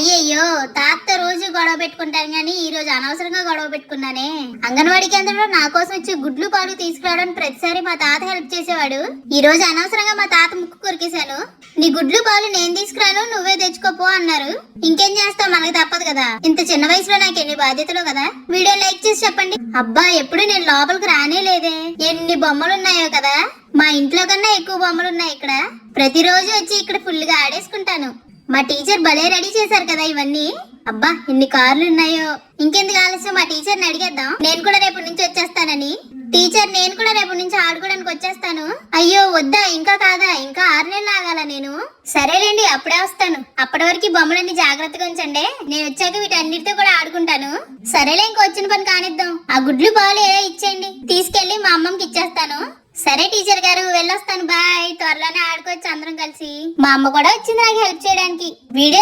అయ్యయ్యో, తాతతో రోజు గొడవ పెట్టుకుంటాను గానీ ఈ రోజు అనవసరంగా గొడవ పెట్టుకున్నానే. అంగన్వాడీ కేంద్రంలో నా కోసం వచ్చి గుడ్లు పాలు తీసుకురావడానికి ప్రతిసారి మా తాత హెల్ప్ చేసేవాడు. ఈ రోజు అనవసరంగా మా తాత ముక్కు కొరికేశాను. నీ గుడ్లు పాలు నేను తీసుకురాను, నువ్వే తెచ్చుకోపో అన్నారు. ఇంకేం చేస్తావు, మనకు తప్పదు కదా. ఇంత చిన్న వయసులో నాకు ఎన్ని బాధ్యతలు కదా. వీడియో లైక్ చేసి చెప్పండి. అబ్బా, ఎప్పుడు నేను లోపలికి రానే లేదే. ఎన్ని బొమ్మలు ఉన్నాయో కదా. మా ఇంట్లో కన్నా ఎక్కువ బొమ్మలు ఉన్నాయి ఇక్కడ. ప్రతిరోజు వచ్చి ఇక్కడ ఫుల్ గా ఆడేసుకుంటాను. మా టీచర్ భలే రెడీ చేశారు కదా ఇవన్నీ. అబ్బా, ఎన్ని కార్లు ఉన్నాయో. ఇంకెందుకు ఆలస్యం, మా టీచర్ని అడిగేద్దాం. నేను కూడా రేపటి నుంచి వచ్చేస్తానని. టీచర్, నేను కూడా రేపటి నుంచి ఆడుకోవడానికి వచ్చేస్తాను. అయ్యో వద్దా, ఇంకా కాదా, ఇంకా 6 నెలలు ఆగాల నేను. సరేలేండి, అప్పుడే వస్తాను. అప్పటి వరకు బొమ్మలన్నీ జాగ్రత్తగా ఉంచండి. నేను వచ్చాక వీటన్నిటితో కూడా ఆడుకుంటాను. సరేలే, ఇంక వచ్చిన పని కానిద్దాం. ఆ గుడ్లు పాలు ఏదో ఇచ్చేయండి, తీసుకెళ్లి మా అమ్మకి ఇచ్చేస్తాను. సరే టీచర్ గారు, వెళ్ళొస్తాను. బాయ్. త్వరలోనే ఆడుకోవచ్చు అందరం కలిసి. మా అమ్మ కూడా వచ్చింది నాకు హెల్ప్ చేయడానికి. వీడియో